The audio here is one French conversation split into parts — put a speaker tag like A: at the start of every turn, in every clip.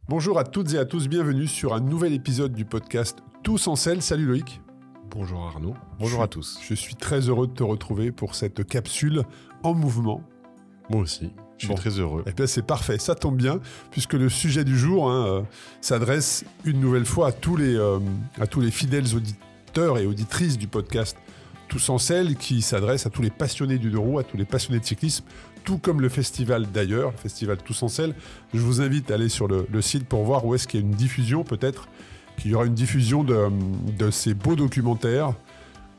A: Bonjour à toutes et à tous, bienvenue sur un nouvel épisode du podcast Tous en selle. Salut Loïc.
B: Bonjour Arnaud, bonjour à tous.
A: Je suis très heureux de te retrouver pour cette capsule en mouvement.
B: Moi aussi, je suis très heureux.
A: Et bien c'est parfait, ça tombe bien, puisque le sujet du jour s'adresse une nouvelle fois à tous les fidèles auditeurs et auditrices du podcast Tous en selle, qui s'adresse à tous les passionnés du deux roues, à tous les passionnés de cyclisme, tout comme le festival d'ailleurs, le festival Tous en selle. Je vous invite à aller sur le site pour voir où est-ce qu'il y a une diffusion, peut-être qu'il y aura une diffusion de ces beaux documentaires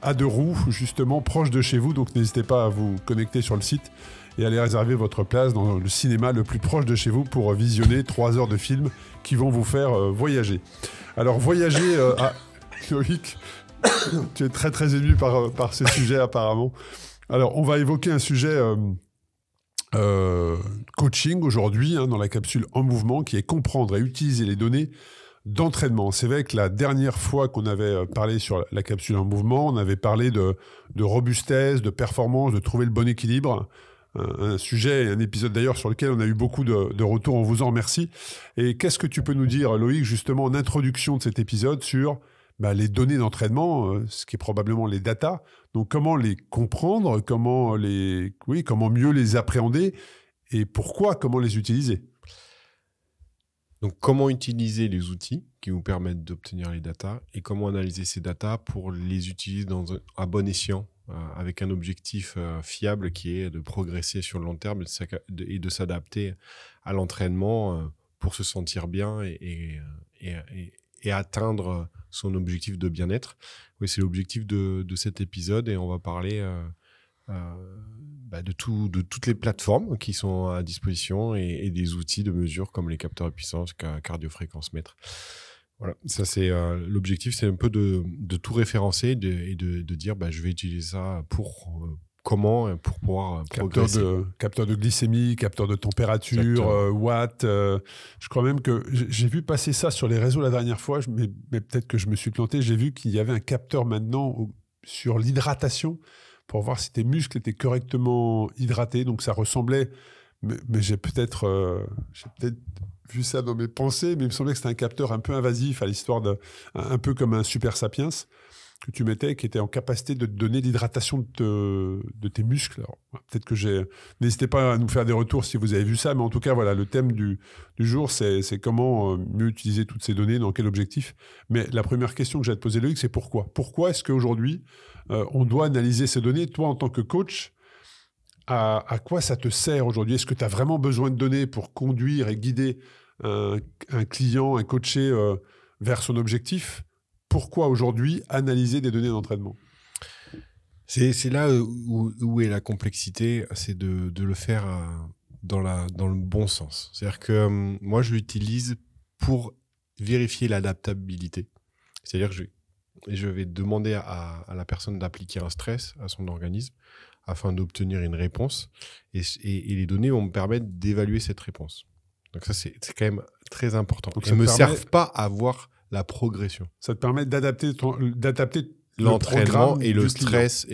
A: à deux roues, justement, proches de chez vous. Donc n'hésitez pas à vous connecter sur le site et aller réserver votre place dans le cinéma le plus proche de chez vous pour visionner 3 heures de film qui vont vous faire voyager. Alors voyager Loïc, tu es très très ému par ce sujet apparemment. Alors on va évoquer un sujet coaching aujourd'hui dans la capsule En Mouvement, qui est comprendre et utiliser les données d'entraînement. C'est vrai que la dernière fois qu'on avait parlé sur la capsule En Mouvement, on avait parlé de robustesse, de performance, de trouver le bon équilibre. Un sujet, un épisode d'ailleurs sur lequel on a eu beaucoup de retours, on vous en remercie. Et qu'est-ce que tu peux nous dire, Loïc, justement en introduction de cet épisode sur les données d'entraînement, ce qui est probablement les data. Donc comment les comprendre, comment mieux les appréhender et comment les utiliser.
B: Donc comment utiliser les outils qui vous permettent d'obtenir les data et comment analyser ces data pour les utiliser à bon escient avec un objectif fiable qui est de progresser sur le long terme et de s'adapter à l'entraînement pour se sentir bien et atteindre son objectif de bien-être. Oui, c'est l'objectif de cet épisode et on va parler de toutes les plateformes qui sont à disposition et des outils de mesure comme les capteurs de puissance, cardiofréquence-mètre. Voilà, ça c'est l'objectif, c'est un peu de tout référencer et de dire je vais utiliser ça pour pouvoir progresser.
A: Capteur de glycémie, capteur de température, watts. Je crois même que j'ai vu passer ça sur les réseaux la dernière fois, mais peut-être que je me suis planté. J'ai vu qu'il y avait un capteur maintenant sur l'hydratation pour voir si tes muscles étaient correctement hydratés. Donc ça ressemblait, mais j'ai peut-être vu ça dans mes pensées, mais il me semblait que c'était un capteur un peu invasif à l'histoire un peu comme un Super Sapiens que tu mettais, qui était en capacité de te donner l'hydratation de tes muscles. Alors, peut-être que n'hésitez pas à nous faire des retours si vous avez vu ça, mais en tout cas, voilà, le thème du jour, c'est comment mieux utiliser toutes ces données, dans quel objectif. Mais la première question que j'ai à te poser, Loïc, c'est pourquoi ? Pourquoi est-ce qu'aujourd'hui, on doit analyser ces données ? Toi, en tant que coach, à quoi ça te sert aujourd'hui ? Est-ce que tu as vraiment besoin de données pour conduire et guider un client, un coaché vers son objectif ? Pourquoi aujourd'hui analyser des données d'entraînement ?
B: C'est là où est la complexité, c'est de le faire dans le bon sens. C'est-à-dire que moi, je l'utilise pour vérifier l'adaptabilité. C'est-à-dire que je vais demander à la personne d'appliquer un stress à son organisme afin d'obtenir une réponse. Et les données vont me permettre d'évaluer cette réponse. Donc ça, c'est quand même très important. Donc, ça ne me servent pas à voir la progression.
A: Ça te permet d'adapter
B: l'entraînement et le stress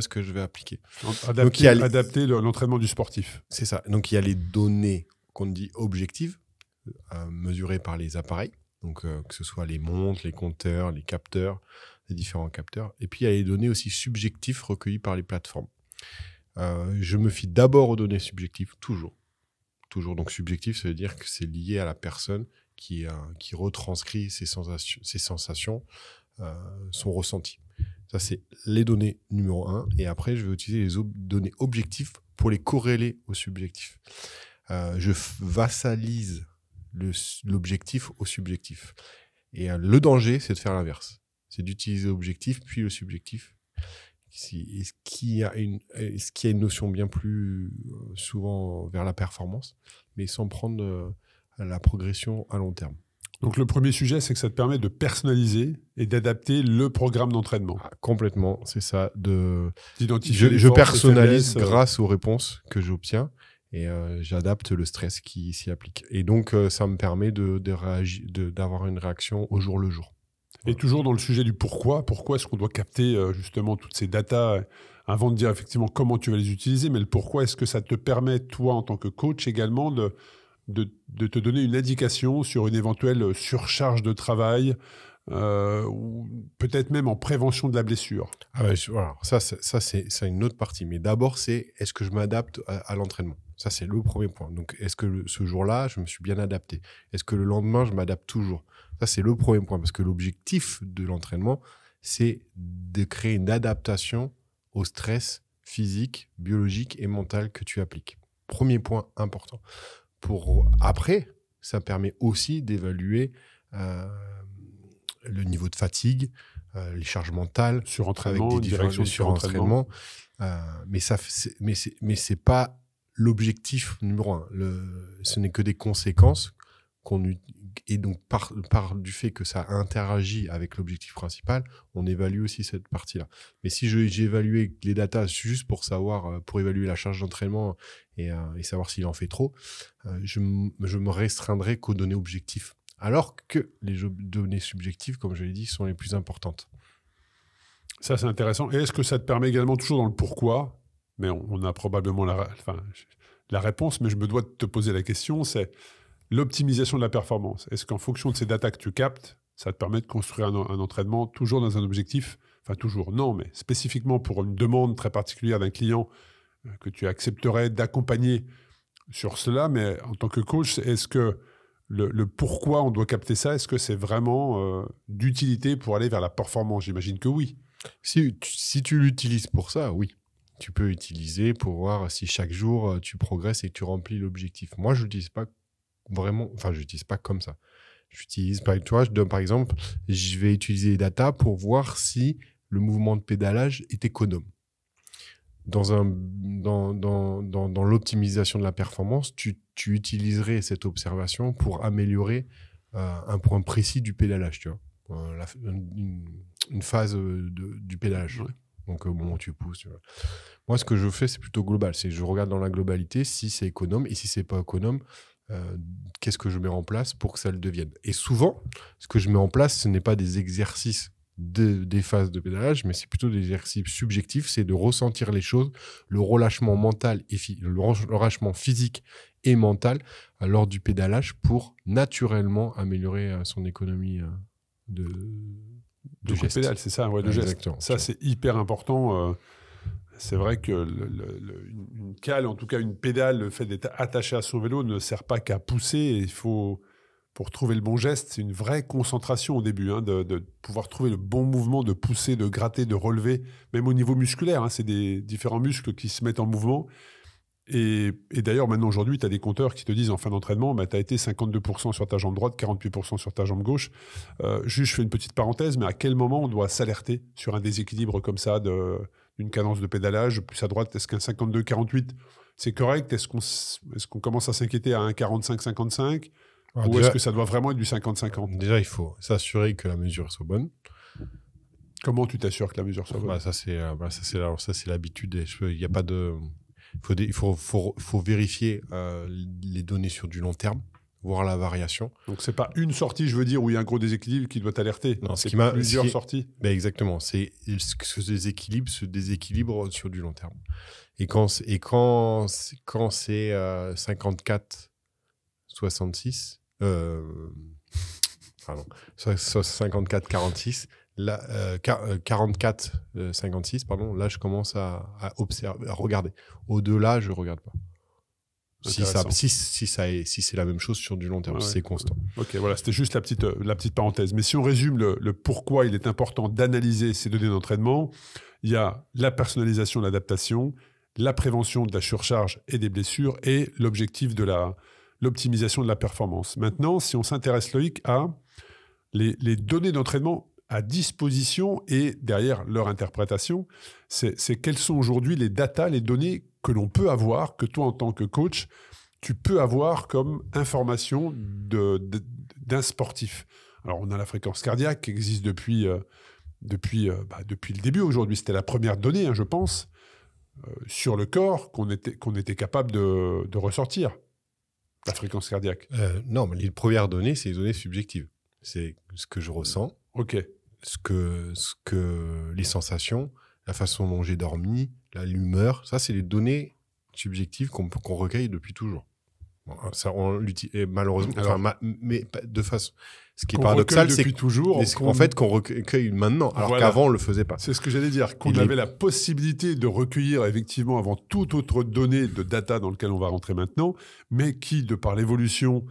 B: que je vais appliquer.
A: Adapter l'entraînement du sportif.
B: C'est ça. Donc il y a les données qu'on dit objectives, mesurées par les appareils, donc que ce soit les montres, les compteurs, les capteurs, les différents capteurs. Et puis il y a les données aussi subjectives recueillies par les plateformes. Je me fie d'abord aux données subjectives, toujours. Donc subjectif, ça veut dire que c'est lié à la personne qui retranscrit ses sensations, son ressenti. Ça, c'est les données numéro 1. Et après, je vais utiliser les données objectives pour les corréler au subjectif. Je vassalise l'objectif au subjectif. Et le danger, c'est de faire l'inverse. C'est d'utiliser l'objectif, puis le subjectif. Ce qui a une notion bien plus souvent vers la performance, mais sans prendre la progression à long terme.
A: Donc le premier sujet, c'est que ça te permet de personnaliser et d'adapter le programme d'entraînement.
B: Complètement, c'est ça.
A: D'identifier
B: je personnalise grâce aux réponses que j'obtiens et j'adapte le stress qui s'y applique. Et donc ça me permet d'avoir une réaction au jour le jour.
A: Et toujours dans le sujet du pourquoi est-ce qu'on doit capter justement toutes ces datas avant de dire effectivement comment tu vas les utiliser, mais le pourquoi est-ce que ça te permet, toi, en tant que coach également, de te donner une indication sur une éventuelle surcharge de travail, ou peut-être même en prévention de la blessure.
B: Voilà. Ça c'est une autre partie. Mais d'abord, c'est est-ce que je m'adapte à l'entraînement? Ça, c'est le premier point. Donc, est-ce que ce jour-là, je me suis bien adapté? Est-ce que le lendemain, je m'adapte toujours? Ça, c'est le premier point. Parce que l'objectif de l'entraînement, c'est de créer une adaptation au stress physique, biologique et mental que tu appliques. Premier point important. Après, ça permet aussi d'évaluer le niveau de fatigue, les charges mentales,
A: surentraînement,
B: avec des directions de surentraînement. Mais c'est pas l'objectif numéro 1. Ce n'est que des conséquences et donc par du fait que ça interagit avec l'objectif principal, on évalue aussi cette partie-là. Mais si j'ai évalué les datas juste pour savoir, pour évaluer la charge d'entraînement et savoir s'il en fait trop, je me restreindrai qu'aux données objectives. Alors que les données subjectives, comme je l'ai dit, sont les plus importantes.
A: Ça, c'est intéressant. Et est-ce que ça te permet également, toujours dans le pourquoi, mais on a probablement la réponse, mais je me dois de te poser la question, c'est l'optimisation de la performance. Est-ce qu'en fonction de ces datas que tu captes, ça te permet de construire un entraînement toujours dans un objectif, enfin toujours, non, mais spécifiquement pour une demande très particulière d'un client que tu accepterais d'accompagner sur cela, mais en tant que coach, est-ce que le pourquoi on doit capter ça, est-ce que c'est vraiment d'utilité pour aller vers la performance? J'imagine que oui.
B: Si tu l'utilises pour ça, oui. Tu peux utiliser pour voir si chaque jour tu progresses et que tu remplis l'objectif. Moi, je l'utilise pas vraiment, enfin, je l'utilise pas comme ça. J'utilise, tu vois, par exemple, je vais utiliser les data pour voir si le mouvement de pédalage est économe. Dans l'optimisation de la performance, tu utiliserais cette observation pour améliorer un point précis du pédalage, tu vois, une phase du pédalage. Ouais. Donc, au moment où tu pousses. Tu vois. Moi, ce que je fais, c'est plutôt global. C'est que je regarde dans la globalité si c'est économe et si c'est pas économe, qu'est-ce que je mets en place pour que ça le devienne. Et souvent, ce que je mets en place, ce n'est pas des exercices des phases de pédalage, mais c'est plutôt des exercices subjectifs, c'est de ressentir les choses, le relâchement mental et le relâchement physique et mental lors du pédalage pour naturellement améliorer son économie de geste.
A: Pédale, c'est ça, ouais, de geste. Exactement. Ça, c'est hyper important. C'est vrai que une cale, en tout cas une pédale, le fait d'être attaché à son vélo ne sert pas qu'à pousser. Il faut, pour trouver le bon geste, c'est une vraie concentration au début, hein, de pouvoir trouver le bon mouvement, de pousser, de gratter, de relever, même au niveau musculaire. Hein, c'est des différents muscles qui se mettent en mouvement. Et d'ailleurs, maintenant, aujourd'hui, tu as des compteurs qui te disent en fin d'entraînement, tu as été 52% sur ta jambe droite, 48% sur ta jambe gauche. Juste, je fais une petite parenthèse, mais à quel moment on doit s'alerter sur un déséquilibre comme ça d'une cadence de pédalage plus à droite? Est-ce qu'un 52-48, c'est correct? Est-ce qu'on commence à s'inquiéter à un 45-55? Ou est-ce que ça doit vraiment être du 50-50?
B: Déjà, il faut s'assurer que la mesure soit bonne.
A: Comment tu t'assures que la mesure soit bonne?
B: Ça, c'est l'habitude. Il n'y a pas de... Il faut vérifier les données sur du long terme, voir la variation.
A: Donc, ce n'est pas une sortie, je veux dire, où il y a un gros déséquilibre qui doit t'alerter.
B: Non,
A: c'est plusieurs sorties.
B: Ben exactement. C'est ce déséquilibre sur du long terme. Et quand c'est 54-66, pardon, 54-46, là, 44-56, pardon, là, je commence à observer, à regarder. Au-delà, je ne regarde pas. Si c'est la même chose sur du long terme, si c'est constant.
A: Ok, voilà, c'était juste la petite parenthèse. Mais si on résume le pourquoi il est important d'analyser ces données d'entraînement, il y a la personnalisation, l'adaptation, la prévention de la surcharge et des blessures et l'objectif de l'optimisation de la performance. Maintenant, si on s'intéresse, Loïc, à les données d'entraînement à disposition et derrière leur interprétation, c'est quelles sont aujourd'hui les datas, les données que l'on peut avoir, que toi, en tant que coach, tu peux avoir comme information d'un sportif. Alors, on a la fréquence cardiaque qui existe depuis le début aujourd'hui. C'était la première donnée, hein, je pense, sur le corps qu'on était capable de ressortir, la fréquence cardiaque.
B: Non, mais les premières données, c'est les données subjectives. C'est ce que je ressens.
A: Ok.
B: Les sensations, la façon dont j'ai dormi, l'humeur, ça, c'est les données subjectives qu'on recueille depuis toujours. Bon, ça, on l'utilise malheureusement.
A: Alors,
B: Mais de façon. Ce qui est
A: qu'on
B: paradoxal,
A: recueille
B: c'est
A: depuis toujours.
B: en fait qu'on recueille maintenant, alors
A: Voilà.
B: qu'avant on le faisait pas.
A: C'est ce que j'allais dire, qu'on
B: Il
A: avait la possibilité de recueillir effectivement avant toute autre donnée de data dans lequel on va rentrer maintenant, mais qui, de par l'évolution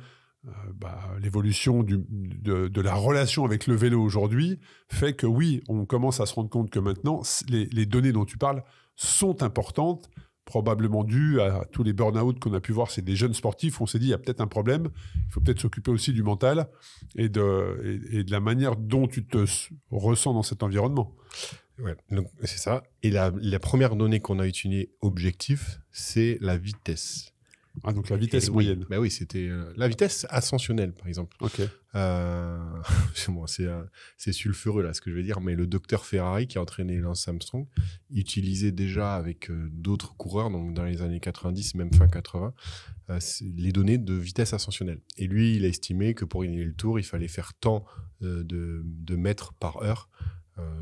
A: de la relation avec le vélo aujourd'hui, fait que oui, on commence à se rendre compte que maintenant, les données dont tu parles sont importantes, probablement dues à tous les burn-out qu'on a pu voir. C'est des jeunes sportifs, on s'est dit, il y a peut-être un problème, il faut peut-être s'occuper aussi du mental et de la manière dont tu te ressens dans cet environnement.
B: Ouais, donc c'est ça. Et la première donnée qu'on a utilisée objectif, c'est la vitesse.
A: Ah, donc la vitesse moyenne.
B: Oui, bah oui, c'était la vitesse ascensionnelle, par exemple.
A: Ok.
B: C'est sulfureux, là, ce que je vais dire, mais le docteur Ferrari, qui a entraîné Lance Armstrong, utilisait déjà avec d'autres coureurs, donc dans les années 90, même fin 80, les données de vitesse ascensionnelle. Et lui, il a estimé que pour gagner le Tour, il fallait faire tant de mètres par heure.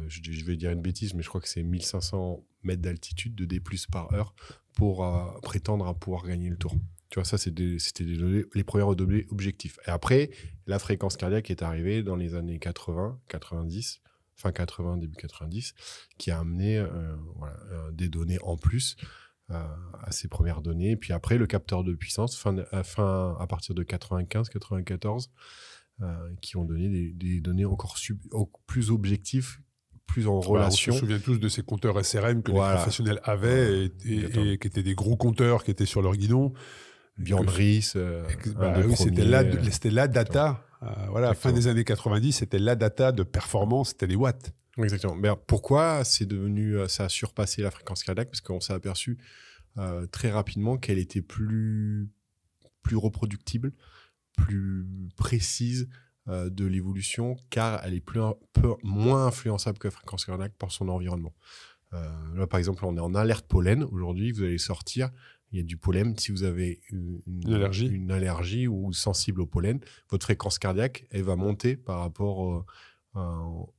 B: Je vais dire une bêtise, mais je crois que c'est 1500 mètres d'altitude de D+ par heure pour prétendre à pouvoir gagner le Tour. Tu vois, ça, c'était les premières données objectifs. Et après, la fréquence cardiaque est arrivée dans les années 80, 90, fin 80, début 90, qui a amené des données en plus à ces premières données. Et puis après, le capteur de puissance, à partir de 95, 94, qui ont donné des données encore plus objectives, plus en relation.
A: On se souvient tous de ces compteurs SRM que les professionnels avaient et qui étaient des gros compteurs qui étaient sur leur guidon.
B: Björn Ries,
A: c'était la data. Fin des années 90, c'était la data de performance, c'était les watts.
B: Exactement. Mais pourquoi ça a surpassé la fréquence cardiaque? Parce qu'on s'est aperçu très rapidement qu'elle était plus reproductible, plus précise de l'évolution, car elle est moins influençable que la fréquence cardiaque par son environnement. Là, par exemple, on est en alerte pollen. Aujourd'hui, vous allez sortir, il y a du pollen. Si vous avez une allergie ou sensible au pollen, votre fréquence cardiaque, elle va monter par rapport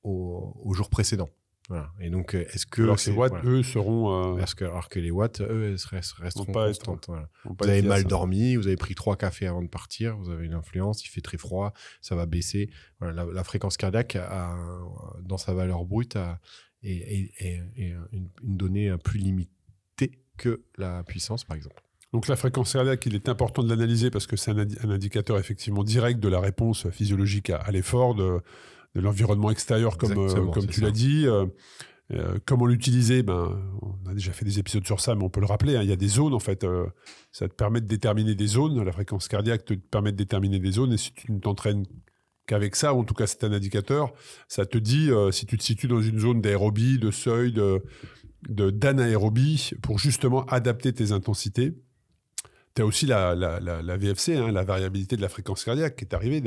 B: au jour précédent. Voilà. Et donc, est-ce que
A: alors ces watts, eux, seront...
B: Alors que les watts, eux, resteront constantes. Voilà. Vous avez mal dormi, vous avez pris 3 cafés avant de partir, vous avez une influence, il fait très froid, ça va baisser. Voilà, la fréquence cardiaque, dans sa valeur brute, est une donnée plus limitée que la puissance, par exemple.
A: Donc la fréquence cardiaque, il est important de l'analyser parce que c'est un indicateur effectivement direct de la réponse physiologique à l'effort, de l'environnement extérieur, comme tu l'as dit. Comment l'utiliser, on a déjà fait des épisodes sur ça, mais on peut le rappeler. Il y a des zones, en fait. Ça te permet de déterminer des zones. La fréquence cardiaque te permet de déterminer des zones. Et si tu ne t'entraînes qu'avec ça, ou en tout cas c'est un indicateur, ça te dit si tu te situes dans une zone d'aérobie, de seuil, d'anaérobie, pour justement adapter tes intensités. Tu as aussi la VFC, la variabilité de la fréquence cardiaque, qui est arrivée...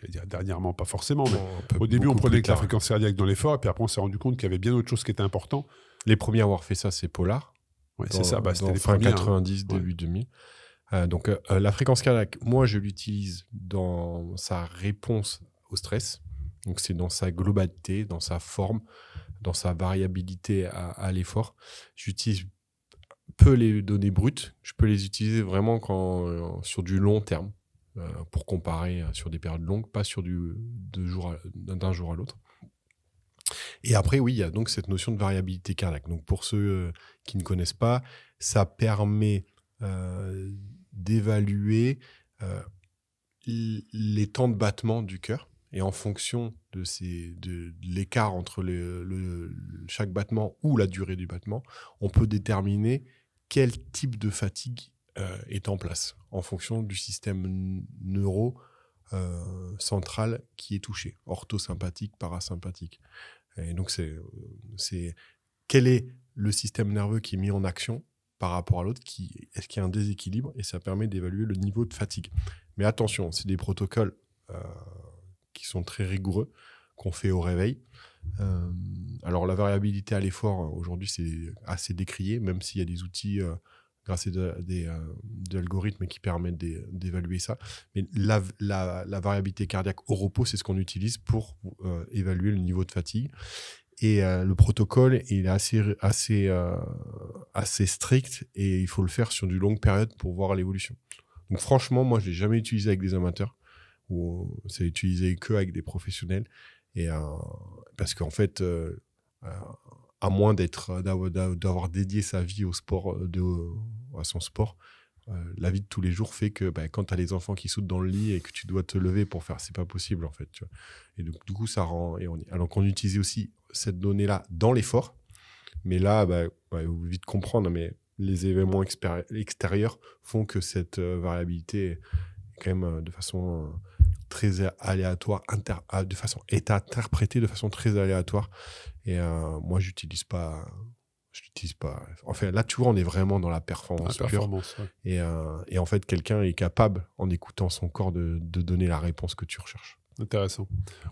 A: Je vais dire dernièrement, pas forcément, mais au début, on prenait que la fréquence cardiaque dans l'effort, et puis après, on s'est rendu compte qu'il y avait bien autre chose qui était important.
B: Les premiers à avoir fait ça, c'est Polar.
A: Ouais, c'est ça, c'était les
B: fin
A: premiers,
B: 90, début 2000. Donc, la fréquence cardiaque, moi, je l'utilise dans sa réponse au stress. Donc, c'est dans sa globalité, dans sa forme, dans sa variabilité à l'effort. J'utilise peu les données brutes. Je peux les utiliser vraiment sur du long terme. Pour comparer sur des périodes longues, pas sur d'un jour à l'autre. Et après, oui, il y a donc cette notion de variabilité cardiaque. Donc, pour ceux qui ne connaissent pas, ça permet d'évaluer les temps de battement du cœur. Et en fonction de l'écart entre chaque battement ou la durée du battement, on peut déterminer quel type de fatigue est en place en fonction du système central qui est touché, orthosympathique, parasympathique. Et donc, c'est quel est le système nerveux qui est mis en action par rapport à l'autre, est-ce qu'il y a un déséquilibre, et ça permet d'évaluer le niveau de fatigue. Mais attention, c'est des protocoles qui sont très rigoureux, qu'on fait au réveil. Alors, la variabilité à l'effort, aujourd'hui, c'est assez décrié, même s'il y a des outils... grâce à des algorithmes qui permettent d'évaluer ça. Mais la variabilité cardiaque au repos, c'est ce qu'on utilise pour évaluer le niveau de fatigue. Et le protocole, il est assez strict, et il faut le faire sur de longues périodes pour voir l'évolution. Donc franchement, moi, je l'ai jamais utilisé avec des amateurs, ou c'est utilisé que avec des professionnels. Et parce qu'en fait, à moins d'avoir dédié sa vie au sport, à son sport, la vie de tous les jours fait que quand tu as les enfants qui sautent dans le lit et que tu dois te lever pour faire, c'est pas possible en fait. Tu vois. Et donc, du coup, ça rend. Alors qu'on utilisait aussi cette donnée-là dans l'effort, mais là, vous vite comprendre, mais les événements extérieurs font que cette variabilité est quand même de façon très aléatoire, est interprétée de façon très aléatoire. Et moi, j'utilise pas. Enfin, là, tu vois, on est vraiment dans la performance pure. Ouais. Et en fait, quelqu'un est capable, en écoutant son corps, de donner la réponse que tu recherches.
A: Intéressant.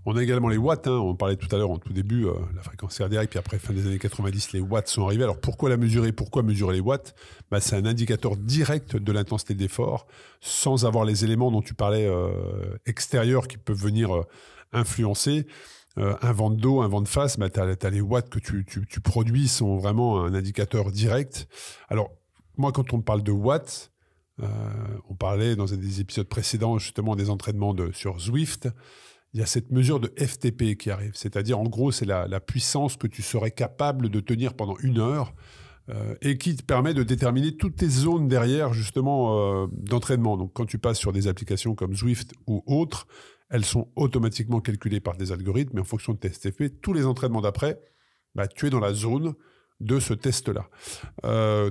A: On a également les watts. On parlait tout à l'heure, en tout début, la fréquence cardiaque, puis après, fin des années 90, les watts sont arrivés. Alors, pourquoi la mesurer? Pourquoi mesurer les watts? C'est un indicateur direct de l'intensité de l'effort, sans avoir les éléments dont tu parlais extérieurs qui peuvent venir influencer. Un vent de dos, un vent de face, t'as les watts que tu produis sont vraiment un indicateur direct. Alors, moi, quand on me parle de watts, on parlait dans des épisodes précédents justement des entraînements sur Zwift, il y a cette mesure de FTP qui arrive. C'est-à-dire, en gros, c'est la puissance que tu serais capable de tenir pendant 1 heure et qui te permet de déterminer toutes tes zones derrière, justement, d'entraînement. Donc, quand tu passes sur des applications comme Zwift ou autres, elles sont automatiquement calculées par des algorithmes et en fonction de tes FTP, tous les entraînements d'après, tu es dans la zone de ce test-là.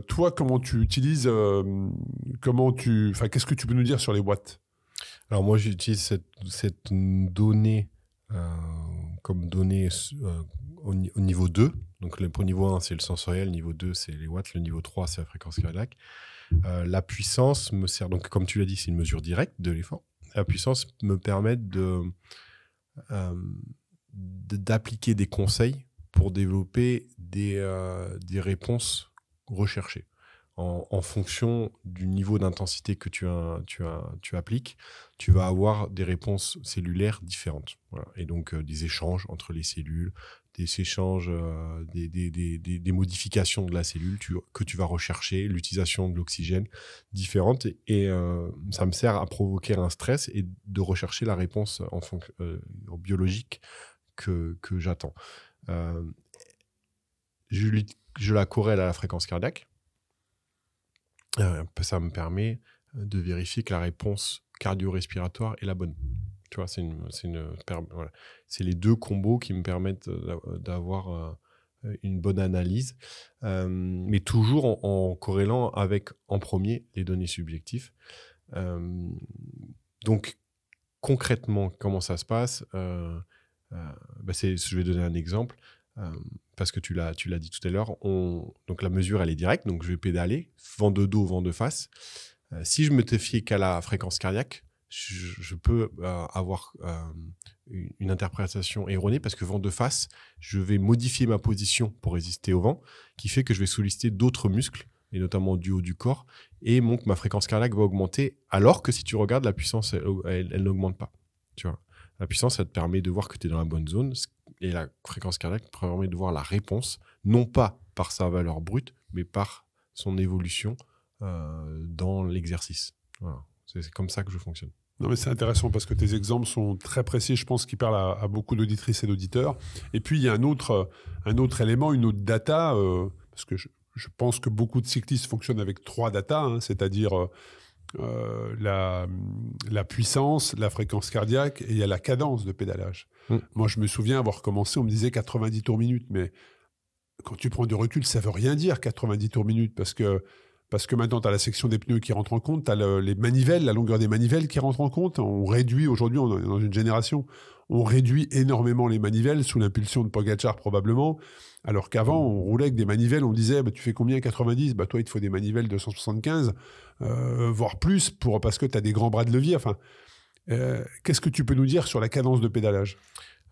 A: Toi, comment tu utilises, qu'est-ce que tu peux nous dire sur les watts?
B: Alors moi, j'utilise cette donnée comme donnée au niveau 2. Donc le niveau 1, c'est le sensoriel, le niveau 2, c'est les watts, le niveau 3, c'est la fréquence cardiaque. La puissance me sert, donc comme tu l'as dit, c'est une mesure directe de l'effort. La puissance me permet d'appliquer des conseils pour développer des réponses recherchées. En fonction du niveau d'intensité que tu appliques, tu vas avoir des réponses cellulaires différentes. Voilà. Et donc, des échanges entre les cellules, des échanges, des modifications de la cellule que tu vas rechercher, l'utilisation de l'oxygène différente. Et ça me sert à provoquer un stress et de rechercher la réponse biologique que j'attends. Je la corrèle à la fréquence cardiaque. Ça me permet de vérifier que la réponse cardio-respiratoire est la bonne. Tu vois, voilà. C'est les deux combos qui me permettent d'avoir une bonne analyse, mais toujours en corrélant avec, en premier, les données subjectives. Donc, concrètement, comment ça se passe? Je vais donner un exemple. Parce que tu l'as dit tout à l'heure, donc la mesure, elle est directe, donc je vais pédaler, vent de dos, vent de face. Si je me te fie qu'à la fréquence cardiaque, je peux avoir une interprétation erronée, parce que vent de face, je vais modifier ma position pour résister au vent, qui fait que je vais solliciter d'autres muscles, et notamment du haut du corps, et ma fréquence cardiaque va augmenter, alors que si tu regardes, la puissance, elle n'augmente pas. Tu vois. La puissance, ça te permet de voir que tu es dans la bonne zone, et la fréquence cardiaque permet de voir la réponse, non pas par sa valeur brute, mais par son évolution dans l'exercice. Voilà. C'est comme ça que je fonctionne.
A: Non, mais c'est intéressant parce que tes exemples sont très précis, je pense, qui parlent à beaucoup d'auditrices et d'auditeurs. Et puis, il y a un autre élément, une autre data, parce que je pense que beaucoup de cyclistes fonctionnent avec 3 datas, c'est-à-dire la puissance, la fréquence cardiaque, et il y a la cadence de pédalage. Moi, je me souviens avoir commencé, on me disait 90 tours minute, mais quand tu prends du recul, ça veut rien dire 90 tours minute, parce que maintenant, tu as la section des pneus qui rentre en compte, tu as les manivelles, la longueur des manivelles qui rentre en compte. On réduit, aujourd'hui, on est dans une génération, on réduit énormément les manivelles, sous l'impulsion de Pogacar probablement, alors qu'avant, on roulait avec des manivelles, on disait, tu fais combien, 90 ? Toi, il te faut des manivelles de 175, voire plus, parce que tu as des grands bras de levier. Enfin, qu'est-ce que tu peux nous dire sur la cadence de pédalage ?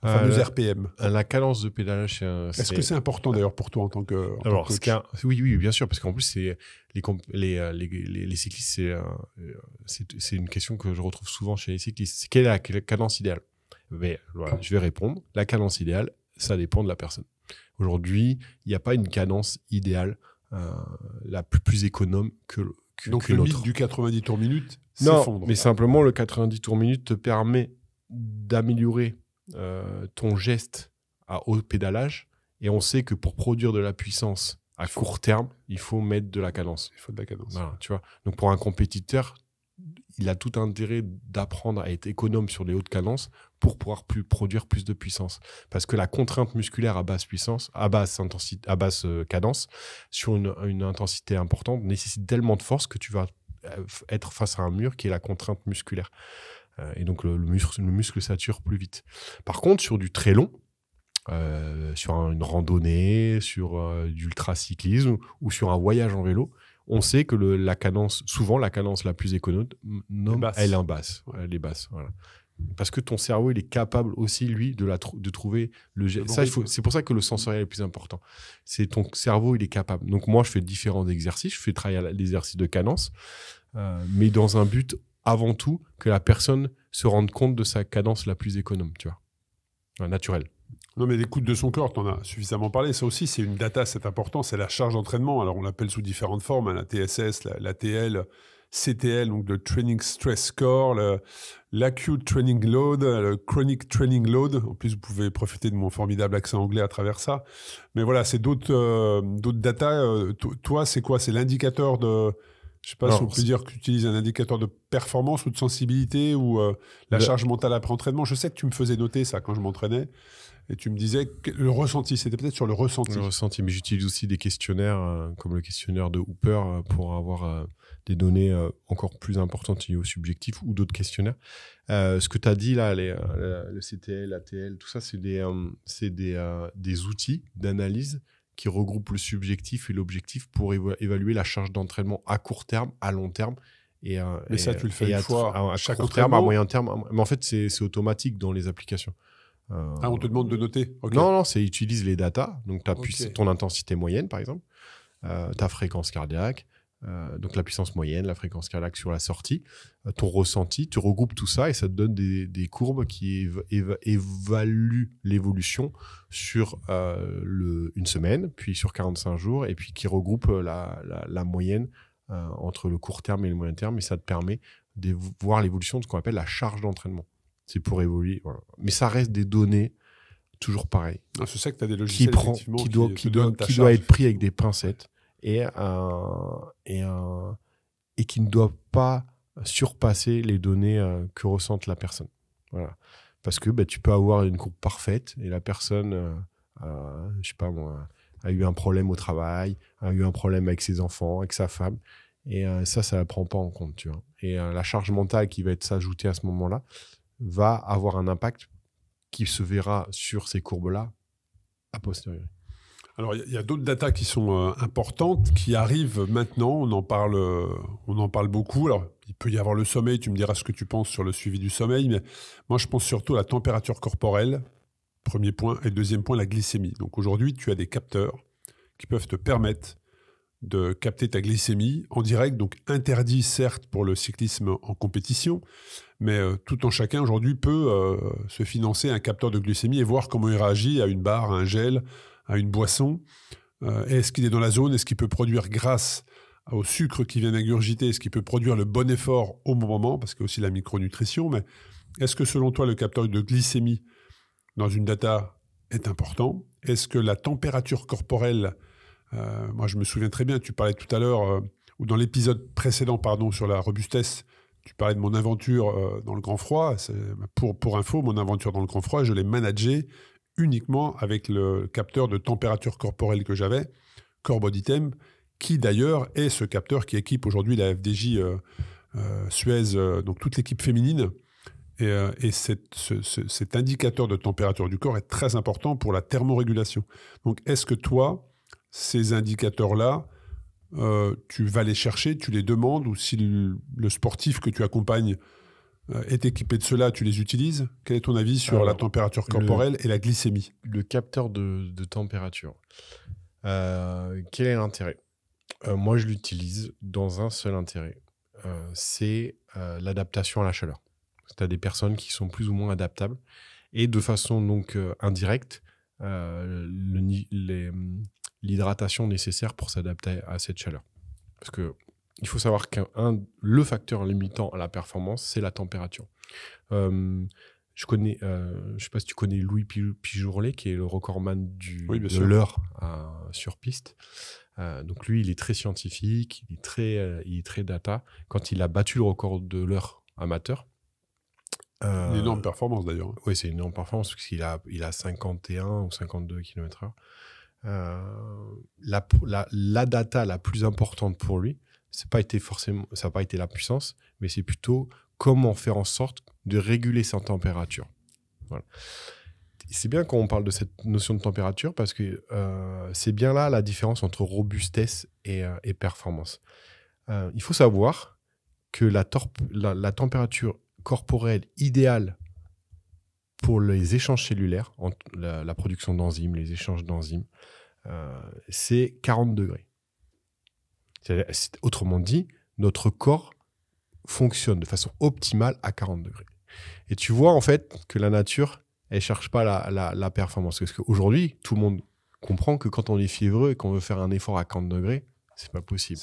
A: Fameuse RPM.
B: La cadence de pédalage,
A: est-ce que c'est important d'ailleurs pour toi en tant que coach ?
B: Oui, bien sûr, parce qu'en plus, c'est les cyclistes, c'est une question que je retrouve souvent chez les cyclistes. Quelle est la cadence idéale ? Mais voilà, je vais répondre. La cadence idéale, ça dépend de la personne. Aujourd'hui, il n'y a pas une cadence idéale la plus économe
A: Donc le mythe du 90 tours minute
B: s'effondre. Non, mais simplement le 90 tours minute te permet d'améliorer ton geste à haut pédalage. Et on sait que pour produire de la puissance à court terme, il faut mettre de la cadence.
A: Il faut de la cadence.
B: Voilà, tu vois. Donc pour un compétiteur, il a tout intérêt d'apprendre à être économe sur les hautes cadences pour pouvoir produire plus de puissance. Parce que la contrainte musculaire à basse puissance, à basse cadence, sur une intensité importante, nécessite tellement de force que tu vas être face à un mur qui est la contrainte musculaire. Et donc le muscle sature plus vite. Par contre, sur du très long, sur une randonnée, sur du ultracyclisme ou sur un voyage en vélo, on sait que la cadence la plus économe, elle est basse. Ouais, elle est basse. Voilà. Parce que ton cerveau, il est capable aussi, lui, de trouver le geste. C'est pour ça que le sensoriel est le plus important. C'est ton cerveau, il est capable. Donc moi, je fais différents exercices. Je fais travailler l'exercice de cadence, mais dans un but, avant tout, que la personne se rende compte de sa cadence la plus économe, tu vois, naturelle.
A: Non, mais l'écoute de son corps, tu en as suffisamment parlé. Ça aussi, c'est une data, c'est important. C'est la charge d'entraînement. Alors, on l'appelle sous différentes formes, la TSS, la TL, CTL, donc le Training Stress Score, l'Acute Training Load, le Chronic Training Load. En plus, vous pouvez profiter de mon formidable accent anglais à travers ça. Mais voilà, c'est d'autres data. Toi, c'est quoi? C'est l'indicateur de... Je ne sais pas si on peut dire que tu utilises un indicateur de performance ou de sensibilité ou la charge mentale après entraînement. Je sais que tu me faisais noter ça quand je m'entraînais. Et tu me disais que le ressenti, c'était peut-être sur le ressenti.
B: Le ressenti, mais j'utilise aussi des questionnaires comme le questionnaire de Hooper pour avoir des données encore plus importantes liées au subjectif ou d'autres questionnaires. Ce que tu as dit là, le CTL, l'ATL, tout ça, c'est des outils d'analyse qui regroupent le subjectif et l'objectif pour évaluer la charge d'entraînement à court terme, à long terme.
A: Mais ça, tu le fais une fois
B: à chaque court terme, à moyen terme. Mais en fait, c'est automatique dans les applications.
A: On te demande de noter?
B: Okay. Non, c'est utilise les datas. Donc, ton intensité moyenne, par exemple, ta fréquence cardiaque, donc la puissance moyenne, la fréquence cardiaque sur la sortie, ton ressenti, tu regroupes tout ça et ça te donne des courbes qui évaluent l'évolution sur une semaine, puis sur 45 jours, et puis qui regroupent la moyenne entre le court terme et le moyen terme, et ça te permet de voir l'évolution de ce qu'on appelle la charge d'entraînement. C'est pour évoluer. Voilà. Mais ça reste des données toujours pareilles.
A: Je sais que tu as des logiciels
B: qui doit être pris avec des pincettes et qui ne doit pas surpasser les données que ressente la personne. Voilà. Parce que tu peux avoir une courbe parfaite et la personne, je sais pas moi, a eu un problème au travail, a eu un problème avec ses enfants, avec sa femme. Et ça ne la prend pas en compte. Tu vois. Et la charge mentale qui va être s'ajouter à ce moment-là va avoir un impact qui se verra sur ces courbes-là a posteriori.
A: Alors, il y a d'autres datas qui sont importantes, qui arrivent maintenant. On en parle beaucoup. Alors, il peut y avoir le sommeil. Tu me diras ce que tu penses sur le suivi du sommeil. Mais moi, je pense surtout à la température corporelle, premier point. Et deuxième point, la glycémie. Donc, aujourd'hui, tu as des capteurs qui peuvent te permettre de capter ta glycémie en direct, donc interdit certes pour le cyclisme en compétition, mais tout un chacun aujourd'hui peut se financer un capteur de glycémie et voir comment il réagit à une barre, à un gel, à une boisson. Est-ce qu'il est dans la zone? Est-ce qu'il peut produire grâce au sucre qui vient d'ingurgiter? Est-ce qu'il peut produire le bon effort au bon moment? Parce qu'il y a aussi la micronutrition. Mais est-ce que selon toi, le capteur de glycémie dans une data est important? Est-ce que la température corporelle... moi, je me souviens très bien, tu parlais tout à l'heure, ou dans l'épisode précédent, sur la robustesse, tu parlais de mon aventure dans le grand froid. Pour info, mon aventure dans le grand froid, je l'ai managée uniquement avec le capteur de température corporelle que j'avais, Core Body Temp, qui d'ailleurs est ce capteur qui équipe aujourd'hui la FDJ Suez, donc toute l'équipe féminine. Et cet indicateur de température du corps est très important pour la thermorégulation. Donc, est-ce que toi... ces indicateurs-là, tu vas les chercher, tu les demandes, ou si le sportif que tu accompagnes est équipé de cela, tu les utilises? Quel est ton avis sur la température corporelle et la glycémie?
B: Le capteur de température, quel est l'intérêt? Moi, je l'utilise dans un seul intérêt, c'est l'adaptation à la chaleur. Tu as des personnes qui sont plus ou moins adaptables, et de façon donc indirecte, l'hydratation nécessaire pour s'adapter à cette chaleur. Parce que il faut savoir le facteur limitant à la performance, c'est la température. Je sais pas si tu connais Louis Pijourlet, qui est le recordman de l'heure sur piste. Donc lui, il est très scientifique, il est très data. Quand il a battu le record de l'heure amateur,
A: une énorme performance d'ailleurs.
B: Oui, c'est une énorme performance parce qu'il a 51 ou 52 km/h. La data la plus importante pour lui, ça n'a pas été la puissance, mais c'est plutôt comment faire en sorte de réguler sa température. Voilà. C'est bien quand on parle de cette notion de température parce que c'est bien là la différence entre robustesse et performance. Il faut savoir que la température corporelle idéale pour les échanges cellulaires, la production d'enzymes, les échanges d'enzymes, c'est 40 degrés. Autrement dit, notre corps fonctionne de façon optimale à 40 degrés. Et tu vois en fait que la nature, elle ne cherche pas la performance. Parce qu'aujourd'hui, tout le monde comprend que quand on est fiévreux et qu'on veut faire un effort à 40 degrés, c'est pas possible.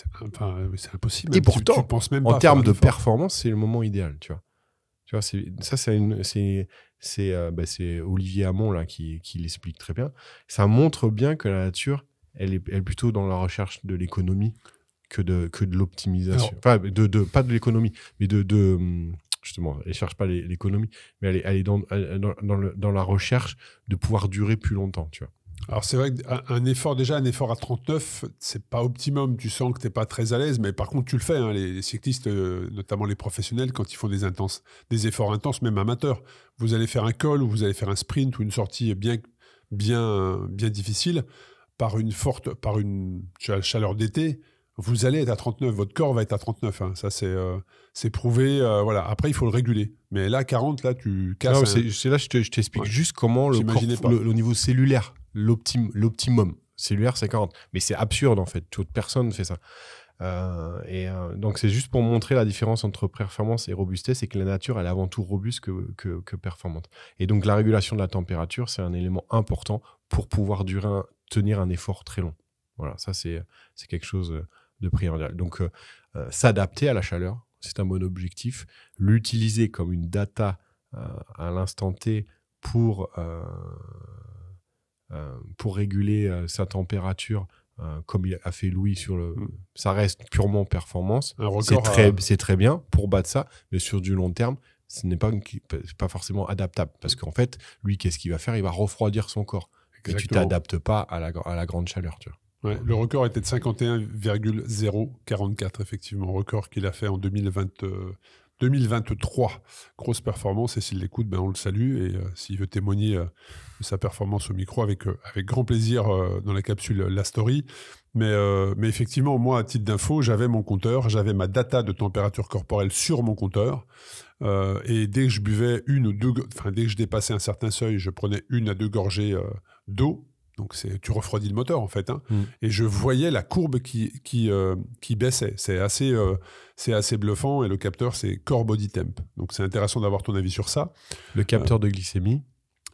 A: C'est impossible.
B: Et pourtant,
A: tu penses même
B: en
A: pas
B: termes de performance, c'est le moment idéal. Tu vois, c'est Olivier Hamon là, qui l'explique très bien. Ça montre bien que la nature, elle est plutôt dans la recherche de l'économie que de l'optimisation. Enfin, pas de l'économie, mais justement, elle ne cherche pas l'économie, mais elle est dans la recherche de pouvoir durer plus longtemps, tu vois.
A: Alors c'est vrai qu'un effort à 39, c'est pas optimum, tu sens que tu n'es pas très à l'aise, mais par contre tu le fais, hein, les cyclistes, notamment les professionnels, quand ils font des efforts intenses, même amateurs, vous allez faire un col ou vous allez faire un sprint ou une sortie bien difficile, par une chaleur d'été, vous allez être à 39, votre corps va être à 39, hein. Ça c'est prouvé, voilà. Après il faut le réguler, mais là 40, là tu casses.
B: Non, c'est là je t'explique juste comment au niveau cellulaire, l'optimum cellulaire c'est 40, mais c'est absurde en fait, toute personne ne fait ça. Donc c'est juste pour montrer la différence entre performance et robustesse, c'est que la nature elle est avant tout robuste que performante. Et donc la régulation de la température c'est un élément important pour pouvoir tenir un effort très long. Voilà, ça c'est quelque chose de primordial. Donc s'adapter à la chaleur, c'est un bon objectif. L'utiliser comme une data à l'instant T pour réguler sa température, comme il a fait Louis ça reste purement performance. C'est très bien pour battre ça, mais sur du long terme, ce n'est pas forcément adaptable. Parce qu'en fait, lui, qu'est-ce qu'il va faire? Il va refroidir son corps. Exactement. Et tu t'adaptes pas à la grande chaleur, tu vois.
A: Ouais, le record était de 51,044, effectivement, record qu'il a fait en 2023. Grosse performance, et s'il l'écoute, on le salue, et s'il veut témoigner de sa performance au micro, avec grand plaisir dans la capsule La Story. Mais effectivement, moi, à titre d'info, j'avais mon compteur, j'avais ma data de température corporelle sur mon compteur, et dès que je buvais dès que je dépassais un certain seuil, je prenais 1 à 2 gorgées d'eau. Donc tu refroidis le moteur en fait, hein. Et je voyais la courbe qui baissait. C'est assez bluffant, et le capteur c'est Core Body Temp. Donc c'est intéressant d'avoir ton avis sur ça.
B: Le capteur de glycémie.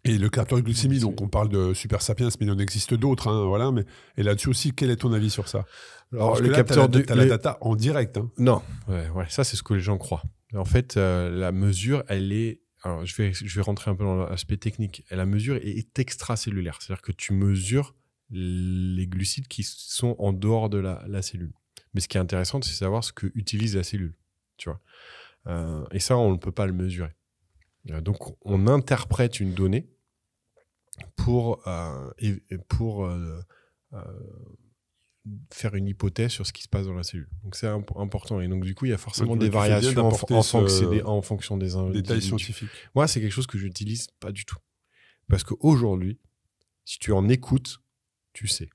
A: Et le capteur de glycémie, donc on parle de Super Sapiens, mais il en existe d'autres, hein, voilà. Et là-dessus aussi, quel est ton avis sur ça? Alors le capteur t'as la data en direct, hein.
B: Non, ouais, ça c'est ce que les gens croient. En fait, la mesure, elle est... Alors, je vais rentrer un peu dans l'aspect technique. La mesure est extracellulaire. C'est-à-dire que tu mesures les glucides qui sont en dehors de la cellule. Mais ce qui est intéressant, c'est savoir ce que utilise la cellule. Tu vois. Et ça, on ne peut pas le mesurer. Donc, on interprète une donnée pour faire une hypothèse sur ce qui se passe dans la cellule. Donc c'est important. Et donc du coup, il y a forcément des variations en fonction des
A: détails scientifiques.
B: Moi, c'est quelque chose que je n'utilise pas du tout. Parce qu'aujourd'hui, si tu en écoutes, tu sais.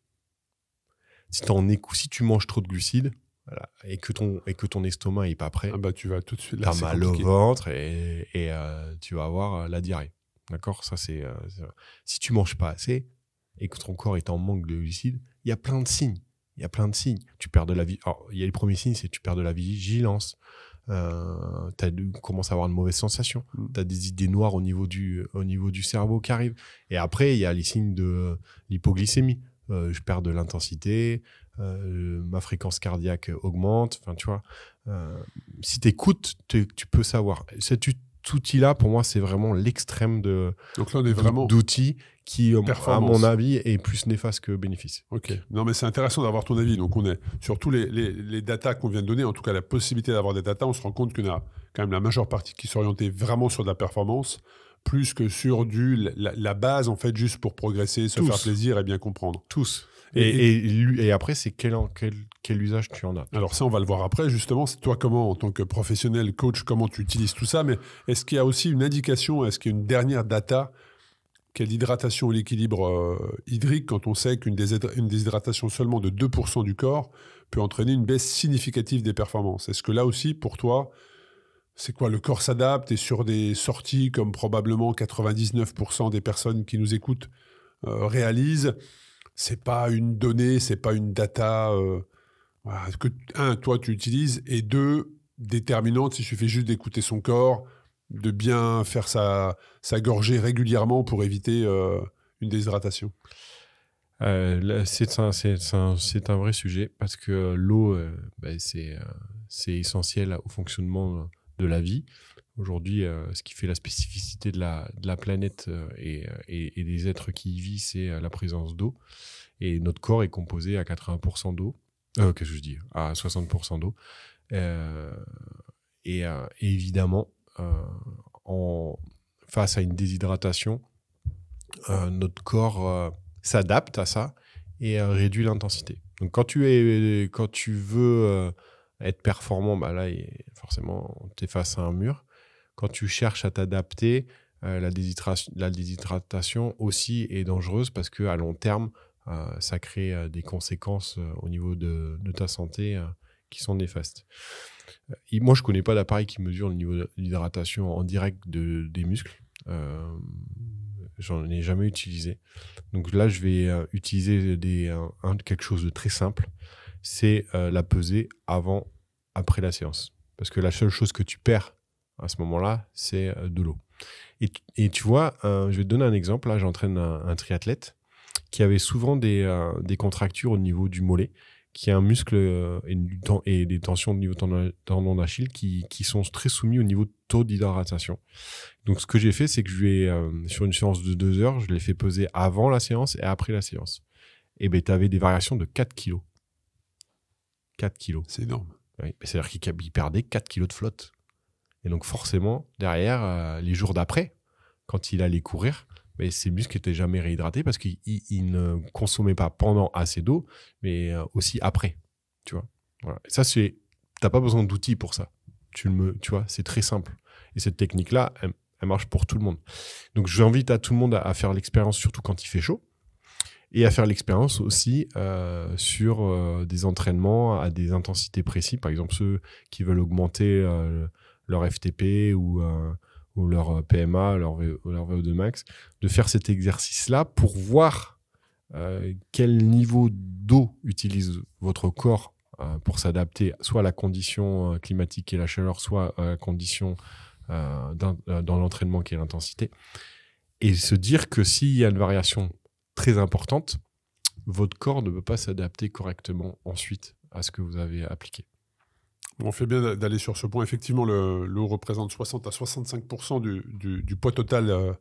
B: Si tu manges trop de glucides, voilà, et que ton estomac n'est pas prêt,
A: tu vas tout de suite...
B: Tu as mal au ventre et tu vas avoir la diarrhée. D'accord ? Ça, c'est si tu ne manges pas assez et que ton corps est en manque de glucides, il y a plein de signes. Tu perds de la vie. Alors, il y a les premiers signes, c'est que tu perds de la vigilance. Tu commences à avoir de mauvaises sensations. Tu as des idées noires au niveau du cerveau qui arrivent. Et après, il y a les signes de l'hypoglycémie. Je perds de l'intensité. ma fréquence cardiaque augmente. Enfin, tu vois, si tu écoutes, tu peux savoir. Cet outil-là, pour moi, c'est vraiment l'extrême
A: Donc là, on est vraiment
B: d'outils qui, à mon avis, est plus néfaste que bénéfice.
A: Ok. Non, mais c'est intéressant d'avoir ton avis. Donc, on est sur tous les datas qu'on vient de donner, en tout cas la possibilité d'avoir des datas, on se rend compte qu'il y en a quand même la majeure partie qui s'orientait vraiment sur de la performance, plus que sur la base, en fait, juste pour progresser, se faire plaisir et bien comprendre.
B: Tous. Et après, c'est quel usage tu en as.
A: Alors ça, on va le voir après. Justement, c'est toi comment, en tant que professionnel, coach, comment tu utilises tout ça. Mais est-ce qu'il y a aussi une indication, est-ce qu'il y a une dernière data qu'est l'hydratation ou l'équilibre hydrique, quand on sait qu'une déshydratation seulement de 2% du corps peut entraîner une baisse significative des performances? Est-ce que là aussi, pour toi, c'est quoi? Le corps s'adapte et sur des sorties comme probablement 99% des personnes qui nous écoutent réalisent, c'est pas une donnée, c'est pas une data que, toi, tu utilises, et deux, déterminante, il suffit juste d'écouter son corps, de bien faire sa gorgée régulièrement pour éviter une déshydratation.
B: C'est un vrai sujet parce que l'eau, c'est essentiel au fonctionnement de la vie. Aujourd'hui, ce qui fait la spécificité de la planète et des êtres qui y vivent, c'est la présence d'eau. Et notre corps est composé à 80% d'eau. Qu'est-ce que je dis? À 60% d'eau. Et évidemment, face à une déshydratation, notre corps s'adapte à ça et réduit l'intensité. Donc quand tu veux être performant, là, forcément, tu es face à un mur. Quand tu cherches à t'adapter, la déshydratation aussi est dangereuse parce qu'à long terme, ça crée des conséquences au niveau de ta santé qui sont néfastes. Moi, je ne connais pas d'appareil qui mesure le niveau d'hydratation en direct des muscles. J'en ai jamais utilisé. Donc là, je vais utiliser quelque chose de très simple. C'est la pesée après la séance. Parce que la seule chose que tu perds à ce moment-là, c'est de l'eau. Et tu vois, je vais te donner un exemple. Là, j'entraîne un triathlète qui avait souvent des contractures au niveau du mollet, qui a un muscle et des tensions au niveau tendon d'Achille qui sont très soumis au niveau de taux d'hydratation. Donc, ce que j'ai fait, c'est que je lui ai, sur une séance de 2 heures, je l'ai fait peser avant la séance et après la séance. Et ben, tu avais des variations de 4 kilos. 4 kilos.
A: C'est énorme.
B: Oui, c'est-à-dire qu'il perdait 4 kilos de flotte. Et donc, forcément, derrière, les jours d'après, quand il allait courir, mais ses muscles n'étaient jamais réhydratés parce qu'il ne consommait pas pendant assez d'eau, mais aussi après. Tu vois, voilà. Et ça, tu n'as pas besoin d'outils pour ça. Tu vois, c'est très simple. Et cette technique-là, elle marche pour tout le monde. Donc, j'invite à tout le monde à faire l'expérience, surtout quand il fait chaud, et à faire l'expérience aussi sur des entraînements à des intensités précises. Par exemple, ceux qui veulent augmenter leur FTP ou leur PMA, leur VO2 max, de faire cet exercice-là pour voir quel niveau d'eau utilise votre corps pour s'adapter soit à la condition climatique et la chaleur, soit à la condition dans l'entraînement qui est l'intensité. Et se dire que s'il y a une variation très importante, votre corps ne peut pas s'adapter correctement ensuite à ce que vous avez appliqué.
A: On fait bien d'aller sur ce point. Effectivement, l'eau représente 60 à 65% du poids total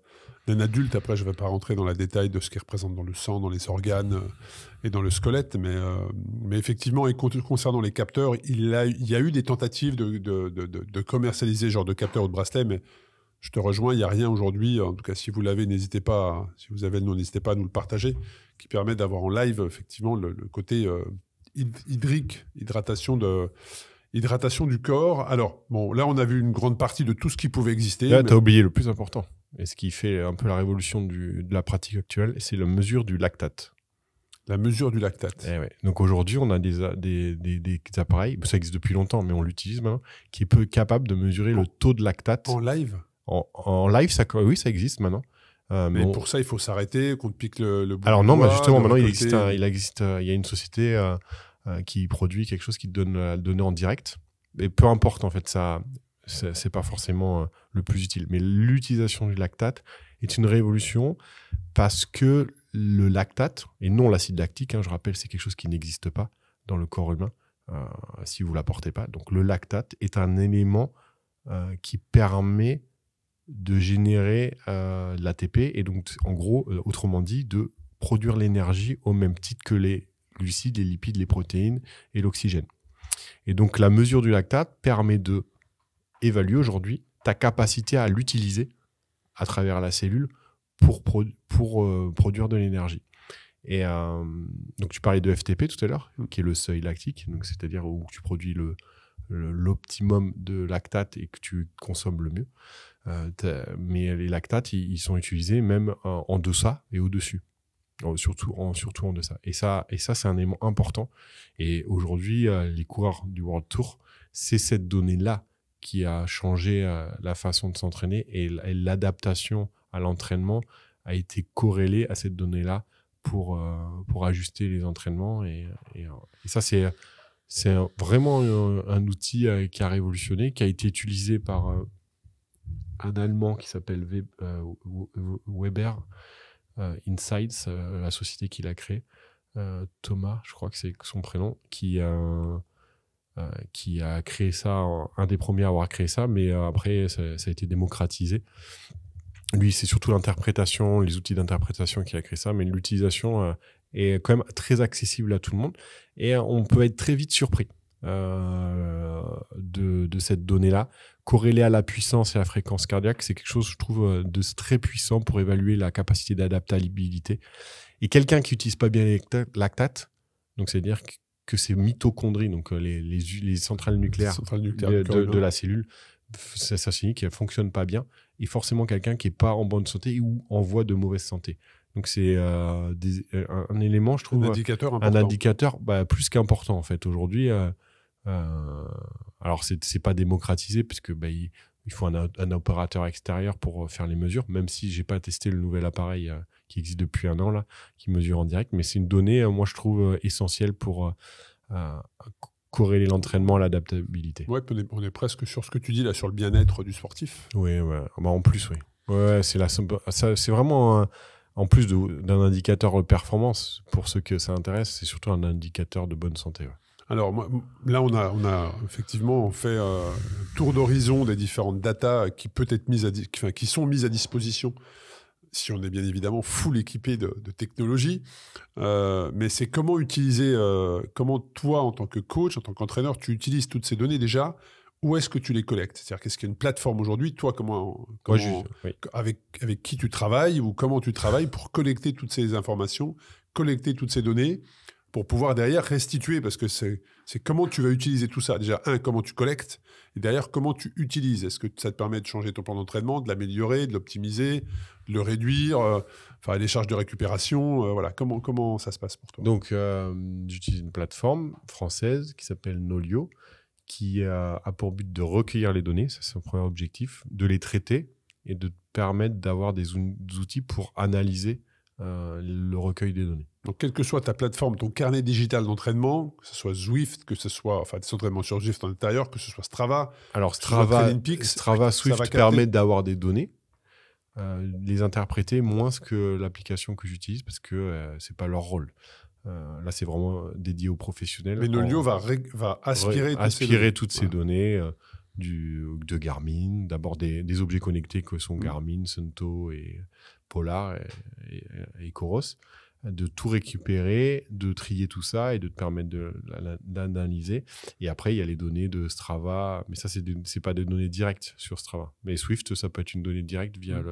A: d'un adulte. Après, je ne vais pas rentrer dans le détail de ce qu'il représente dans le sang, dans les organes et dans le squelette. Mais effectivement, et concernant les capteurs, il y a eu des tentatives de commercialiser ce genre de capteurs ou de bracelets, mais je te rejoins, il n'y a rien aujourd'hui. En tout cas, si vous l'avez, n'hésitez pas. Si vous avez le nom, n'hésitez pas à nous le partager, qui permet d'avoir en live, effectivement, le côté hydratation du corps. Alors, bon, là, on a vu une grande partie de tout ce qui pouvait exister.
B: Là, tu as oublié le plus important. Et ce qui fait un peu la révolution de la pratique actuelle, c'est la mesure du lactate.
A: La mesure du lactate.
B: Ouais. Donc aujourd'hui, on a des appareils, ça existe depuis longtemps, mais on l'utilise maintenant, qui est capable de mesurer le taux de lactate.
A: En live ?
B: En live, oui, ça existe maintenant.
A: Mais pour ça, il faut s'arrêter, qu'on te pique le bout.
B: Alors non, justement, maintenant, il y a une société qui produit quelque chose qui te donne la donnée en direct. Et peu importe, en fait, ça, c'est pas forcément le plus utile. Mais l'utilisation du lactate est une révolution parce que le lactate, et non l'acide lactique, je rappelle, c'est quelque chose qui n'existe pas. dans le corps humain si vous ne l'apportez pas. Donc le lactate est un élément qui permet de générer l'ATP et donc en gros, autrement dit, de produire l'énergie au même titre que les glucides, les lipides, les protéines et l'oxygène. Et donc la mesure du lactate permet de évaluer aujourd'hui ta capacité à l'utiliser à travers la cellule pour produire de l'énergie. Et donc tu parlais de FTP tout à l'heure, qui est le seuil lactique, donc c'est-à-dire où tu produis l'optimum de lactate et que tu consommes le mieux. Mais les lactates, ils sont utilisés même en deçà et au-dessus. Surtout en deçà. Et ça, c'est un élément important. Et aujourd'hui, les coureurs du World Tour, c'est cette donnée-là qui a changé la façon de s'entraîner et l'adaptation à l'entraînement a été corrélée à cette donnée-là pour ajuster les entraînements. Et ça, c'est vraiment un outil qui a révolutionné, qui a été utilisé par un Allemand qui s'appelle Weber Insights, la société qu'il a créée. Thomas, je crois que c'est son prénom, qui a créé ça, un des premiers à avoir créé ça, mais après, ça a été démocratisé. Lui, c'est surtout l'interprétation, les outils d'interprétation qui a créé ça, mais l'utilisation est quand même très accessible à tout le monde. Et on peut être très vite surpris de cette donnée-là. Corrélée à la puissance et à la fréquence cardiaque, c'est quelque chose, je trouve, de très puissant pour évaluer la capacité d'adaptabilité. Et quelqu'un qui n'utilise pas bien les lactates, donc c'est-à-dire que ces mitochondries, donc les centrales nucléaires, de la cellule, ça signifie qu'elles ne fonctionnent pas bien, et forcément quelqu'un qui n'est pas en bonne santé ou en voie de mauvaise santé. Donc c'est un élément, je trouve, un indicateur plus qu'important en fait. Aujourd'hui, alors c'est pas démocratisé puisque il faut un opérateur extérieur pour faire les mesures, même si j'ai pas testé le nouvel appareil qui existe depuis 1 an là, qui mesure en direct, mais c'est une donnée, moi je trouve essentielle pour corréler l'entraînement à l'adaptabilité.
A: Ouais, on est presque sur ce que tu dis là, sur le bien-être du sportif.
B: Oui, ouais. En plus, oui. Ouais, c'est vraiment en plus d'un indicateur de performance, pour ceux que ça intéresse, c'est surtout un indicateur de bonne santé. Ouais.
A: Alors là, on a effectivement fait un tour d'horizon des différentes datas qui qui sont mises à disposition si on est bien évidemment full équipé de technologie. Mais c'est comment utiliser, comment toi, en tant que coach, en tant qu'entraîneur, tu utilises toutes ces données déjà. Où est-ce que tu les collectes? C'est-à-dire, qu'est-ce qu'il y a une plateforme aujourd'hui? Toi, avec qui tu travailles ou comment tu travailles pour collecter toutes ces informations, collecter toutes ces données pour pouvoir derrière restituer, parce que c'est comment tu vas utiliser tout ça. Déjà, comment tu collectes, et derrière, comment tu utilises. Est-ce que ça te permet de changer ton plan d'entraînement, de l'améliorer, de l'optimiser, de le réduire, les charges de récupération, voilà. Comment ça se passe pour toi?
B: Donc, j'utilise une plateforme française qui s'appelle Nolio, qui a pour but de recueillir les données, ça c'est son premier objectif, de les traiter et de te permettre d'avoir des outils pour analyser le recueil des données.
A: Donc, quelle que soit ta plateforme, ton carnet digital d'entraînement, que ce soit Zwift, que ce soit des entraînements sur Zwift en intérieur, que ce soit Strava.
B: Alors, Strava, Swift permet d'avoir des données, les interpréter moins que l'application que j'utilise parce que c'est pas leur rôle. Là, c'est vraiment dédié aux professionnels.
A: Mais Nolio va aspirer toutes ces données de Garmin, d'abord des objets connectés que sont Garmin, Suunto et Polar et Coros, de tout récupérer, de trier tout ça et de te permettre d'analyser. Et après, il y a les données de Strava, mais ça, c'est pas des données directes sur Strava. Mais Swift, ça peut être une donnée directe via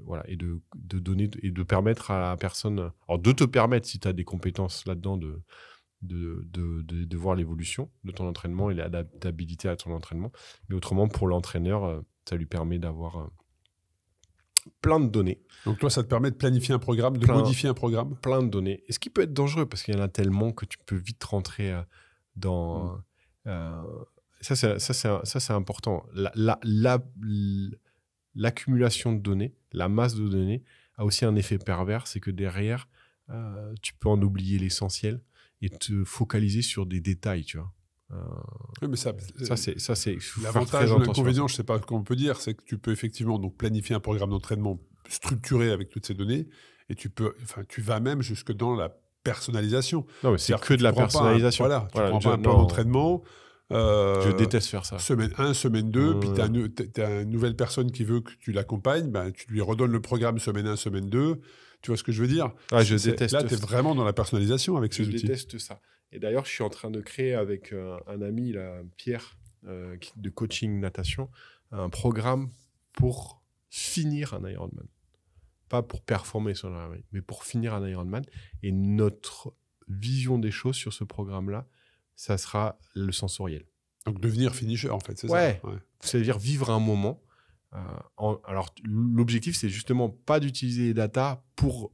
A: voilà, et de donner et de permettre à la personne, alors de te permettre, si tu as des compétences là-dedans, de voir l'évolution de ton entraînement et l'adaptabilité à ton entraînement. Mais autrement, pour l'entraîneur, ça lui permet d'avoir plein de données. Donc toi, ça te permet de planifier un programme, de modifier un programme?
B: Plein de données. Et ce qui peut être dangereux, parce qu'il y en a tellement que tu peux vite rentrer dans... Ça, c'est important. L'accumulation de données, la masse de données, a aussi un effet pervers, c'est que derrière, tu peux en oublier l'essentiel et te focaliser sur des détails, tu vois.
A: Oui, mais ça
B: c'est
A: l'avantage ou l'inconvénient, je ne sais pas comment on peut dire, c'est que tu peux effectivement donc planifier un programme d'entraînement structuré avec toutes ces données et tu vas même jusque dans la personnalisation.
B: Non, mais c'est que de la personnalisation.
A: Tu prends pas un plan d'entraînement.
B: Je déteste faire ça.
A: Semaine 1, semaine 2, puis tu as une nouvelle personne qui veut que tu l'accompagnes, tu lui redonnes le programme semaine 1, semaine 2. Tu vois ce que je veux dire?
B: Je déteste
A: là, tu es vraiment dans la personnalisation avec ces outils.
B: Je déteste ça. Et d'ailleurs, je suis en train de créer avec un ami, là, Pierre, de coaching natation, un programme pour finir un Ironman. Pas pour performer sur l'Ironman, mais pour finir un Ironman. Et notre vision des choses sur ce programme-là, ça sera le sensoriel.
A: Donc devenir finisher, en fait, c'est ça?
B: Ouais. C'est-à-dire vivre un moment. Alors, l'objectif, c'est justement pas d'utiliser les datas pour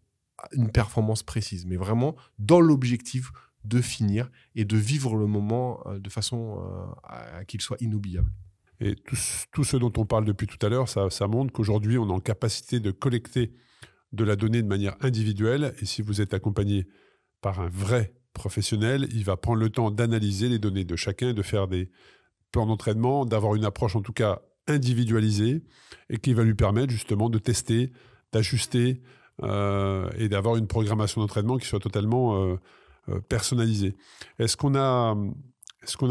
B: une performance précise, mais vraiment dans l'objectif de finir et de vivre le moment de façon à qu'il soit inoubliable.
A: Et tout ce dont on parle depuis tout à l'heure, ça montre qu'aujourd'hui, on est en capacité de collecter de la donnée de manière individuelle. Et si vous êtes accompagné par un vrai professionnel, il va prendre le temps d'analyser les données de chacun, de faire des plans d'entraînement, d'avoir une approche en tout cas individualisée et qui va lui permettre justement de tester, d'ajuster et d'avoir une programmation d'entraînement qui soit totalement personnalisée. Est-ce qu'on a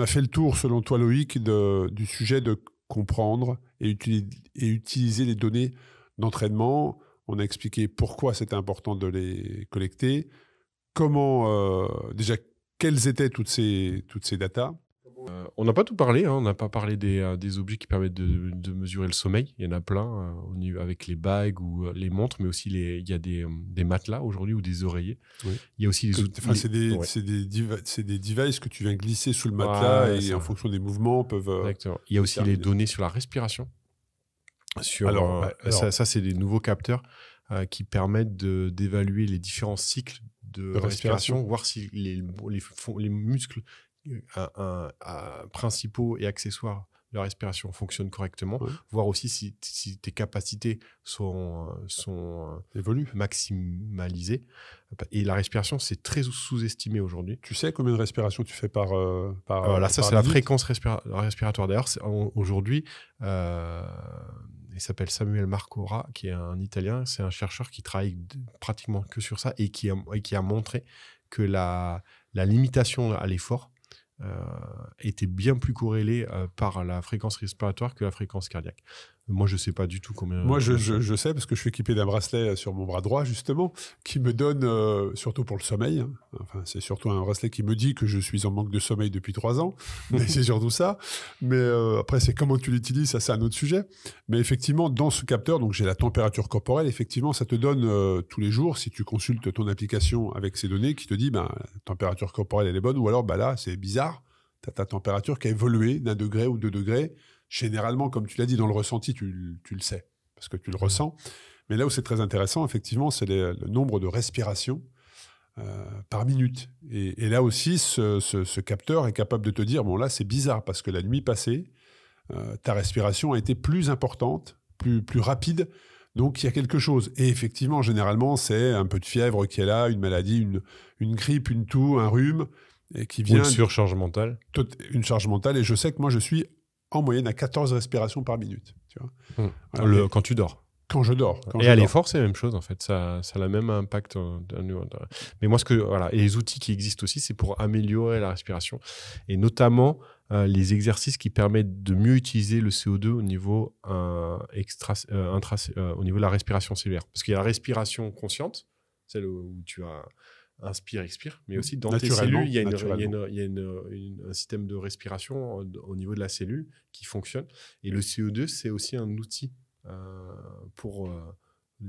A: fait le tour, selon toi, Loïc, du sujet de comprendre et utiliser les données d'entraînement? On a expliqué pourquoi c'était important de les collecter. Comment, déjà, quelles étaient toutes ces datas?
B: On n'a pas tout parlé, on n'a pas parlé des objets qui permettent de mesurer le sommeil. Il y en a plein avec les bagues ou les montres, mais aussi il y a des matelas aujourd'hui ou des oreillers. Oui. Il y a aussi les outils.
A: C'est des devices que tu viens glisser sous le matelas et en fonction des mouvements peuvent.
B: Exactement. Il y a aussi les données sur la respiration. Ça, c'est des nouveaux capteurs qui permettent d'évaluer les différents cycles de respiration, voir si les muscles principaux et accessoires de la respiration fonctionnent correctement, voir aussi si tes capacités sont maximalisées. Et la respiration, c'est très sous-estimé aujourd'hui.
A: Tu sais combien de respirations tu fais par
B: là, ça, c'est la fréquence respiratoire. D'ailleurs, aujourd'hui, il s'appelle Samuel Marcora, qui est un Italien. C'est un chercheur qui travaille pratiquement que sur ça et qui a montré que la limitation à l'effort était bien plus corrélée par la fréquence respiratoire que la fréquence cardiaque. Moi, je ne sais pas du tout combien...
A: Moi, je sais, parce que je suis équipé d'un bracelet sur mon bras droit, justement, qui me donne, surtout pour le sommeil, enfin, c'est surtout un bracelet qui me dit que je suis en manque de sommeil depuis 3 ans, mais c'est surtout ça. Mais après, c'est comment tu l'utilises, ça, c'est un autre sujet. Mais effectivement, dans ce capteur, donc j'ai la température corporelle, effectivement, ça te donne tous les jours, si tu consultes ton application avec ces données, qui te dit, la température corporelle, elle est bonne, ou alors, là, c'est bizarre, tu as ta température qui a évolué d'1 degré ou 2 degrés. Généralement, comme tu l'as dit, dans le ressenti, tu le sais, parce que tu le ressens. Mais là où c'est très intéressant, effectivement, c'est le nombre de respirations par minute. Et là aussi, ce capteur est capable de te dire, bon là, c'est bizarre, parce que la nuit passée, ta respiration a été plus importante, plus rapide, donc il y a quelque chose. Et effectivement, généralement, c'est un peu de fièvre qui est là, une maladie, une grippe, une toux, un rhume, et qui vient...
B: Ou une surcharge mentale.
A: Une charge mentale, et je sais que moi, je suis en moyenne à 14 respirations par minute. Tu vois.
B: Voilà. Quand tu dors.
A: Quand je dors.
B: Et à l'effort, c'est la même chose, en fait. Ça a le même impact. Mais moi, et les outils qui existent aussi, c'est pour améliorer la respiration. Et notamment, les exercices qui permettent de mieux utiliser le CO2 au niveau, au niveau de la respiration cellulaire. Parce qu'il y a la respiration consciente, celle où tu as... inspire, expire, mais aussi dans tes cellules, il y a un système de respiration au niveau de la cellule qui fonctionne. Et le CO2, c'est aussi un outil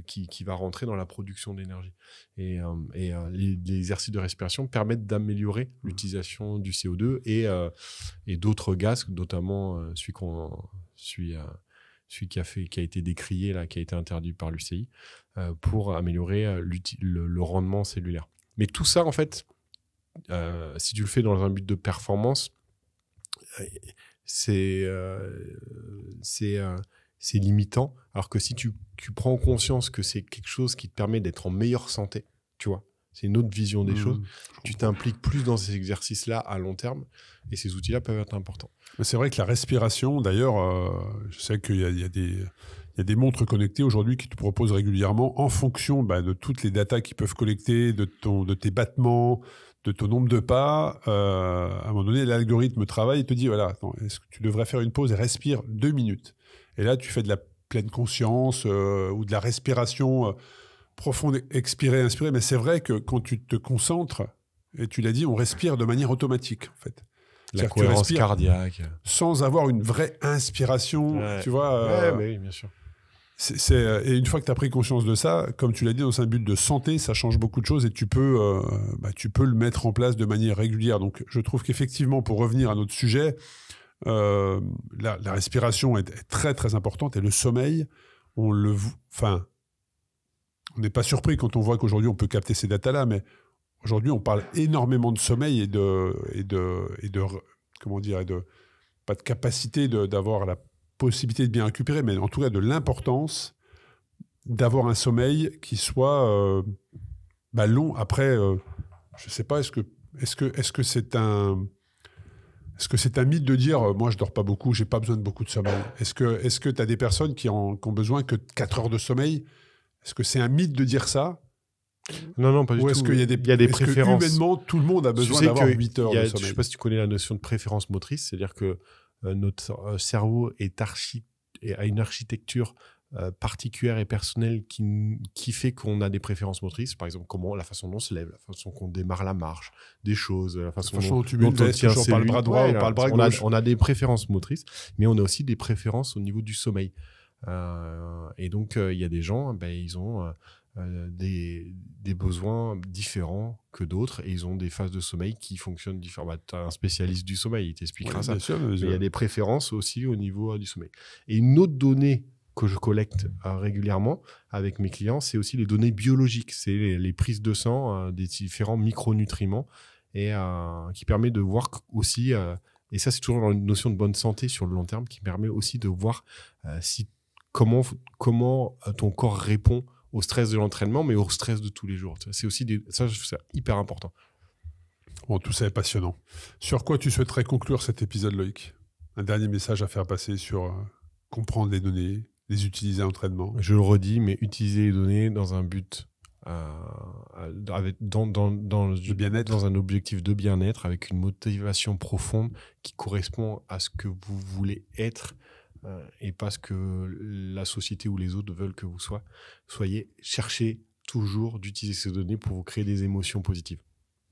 B: qui va rentrer dans la production d'énergie. Et les exercices de respiration permettent d'améliorer l'utilisation du CO2 et d'autres gaz, notamment celui qui a été décrié, là, qui a été interdit par l'UCI, pour améliorer le rendement cellulaire. Mais tout ça, en fait, si tu le fais dans un but de performance, c'est limitant. Alors que si tu prends conscience que c'est quelque chose qui te permet d'être en meilleure santé, tu vois, c'est une autre vision des choses, tu t'impliques plus dans ces exercices-là à long terme et ces outils-là peuvent être importants.
A: C'est vrai que la respiration, d'ailleurs, je sais qu'il y a Il y a des montres connectées aujourd'hui qui te proposent régulièrement, en fonction de toutes les datas qu'ils peuvent collecter, de tes battements, de ton nombre de pas. À un moment donné, l'algorithme travaille et te dit, voilà, attends, est-ce que tu devrais faire une pause et respire 2 minutes. Et là, tu fais de la pleine conscience ou de la respiration profonde, expirer, inspirer. Mais c'est vrai que quand tu te concentres, et tu l'as dit, on respire de manière automatique, en fait.
B: La cohérence cardiaque.
A: Sans avoir une vraie inspiration, tu vois.
B: Oui, bien sûr.
A: Et une fois que tu as pris conscience de ça, comme tu l'as dit, dans un but de santé, ça change beaucoup de choses et tu peux le mettre en place de manière régulière. Donc, je trouve qu'effectivement, pour revenir à notre sujet, la respiration est très, très importante et le sommeil, on n'est pas surpris quand on voit qu'aujourd'hui, on peut capter ces datas-là, mais aujourd'hui, on parle énormément de sommeil pas de capacité d'avoir la possibilité de bien récupérer, mais en tout cas de l'importance d'avoir un sommeil qui soit long. Après, je sais pas, est-ce que c'est un mythe de dire moi je dors pas beaucoup, j'ai pas besoin de beaucoup de sommeil. Est-ce que tu as des personnes qui ont besoin que de 4 heures de sommeil? Est-ce que c'est un mythe de dire ça?
B: Non, pas du tout.
A: Ou est-ce qu'il y a des préférences? Que, humainement, tout le monde a besoin d'avoir 8 heures de sommeil.
B: Je ne sais pas si tu connais la notion de préférence motrice, c'est-à-dire que notre cerveau a une architecture particulière et personnelle qui fait qu'on a des préférences motrices. Par exemple, la façon dont on se lève, la façon qu'on démarre la marche, des choses, la façon dont
A: tu mets une veste, on parle le bras droit, on parle le bras gauche.
B: On a des préférences motrices, mais on a aussi des préférences au niveau du sommeil. Et donc, il y a des gens, ils ont des besoins différents que d'autres et ils ont des phases de sommeil qui fonctionnent différemment. Tu as un spécialiste du sommeil, il t'expliquera ça. Mais il y a des préférences aussi au niveau du sommeil. Et une autre donnée que je collecte régulièrement avec mes clients, c'est aussi les données biologiques. C'est les prises de sang des différents micronutriments et qui permet de voir aussi, et ça c'est toujours une notion de bonne santé sur le long terme, qui permet aussi de voir comment ton corps répond au stress de l'entraînement, mais au stress de tous les jours. C'est aussi ça, je trouve ça hyper important.
A: Bon, tout ça est passionnant. Sur quoi tu souhaiterais conclure cet épisode, Loïc? Un dernier message à faire passer sur comprendre les données, les utiliser à l'entraînement.
B: Je le redis, mais utiliser les données dans un but, dans
A: le bien-être,
B: dans un objectif de bien-être, avec une motivation profonde qui correspond à ce que vous voulez être, et pas ce que la société ou les autres veulent que vous soyez. Cherchez toujours d'utiliser ces données pour vous créer des émotions positives.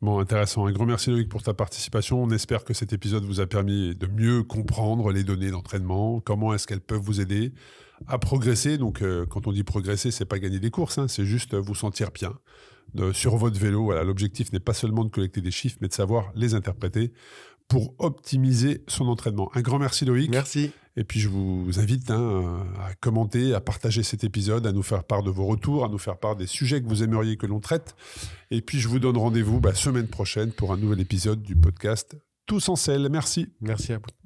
A: Bon, intéressant. Un grand merci Loïc pour ta participation. On espère que cet épisode vous a permis de mieux comprendre les données d'entraînement, comment est-ce qu'elles peuvent vous aider à progresser. Donc, quand on dit progresser, c'est pas gagner des courses, c'est juste vous sentir bien sur votre vélo. Voilà, l'objectif n'est pas seulement de collecter des chiffres, mais de savoir les interpréter pour optimiser son entraînement. Un grand merci Loïc.
B: Merci.
A: Et puis je vous invite à commenter, à partager cet épisode, à nous faire part de vos retours, à nous faire part des sujets que vous aimeriez que l'on traite. Et puis je vous donne rendez-vous semaine prochaine pour un nouvel épisode du podcast Tous en selle. Merci.
B: Merci à vous.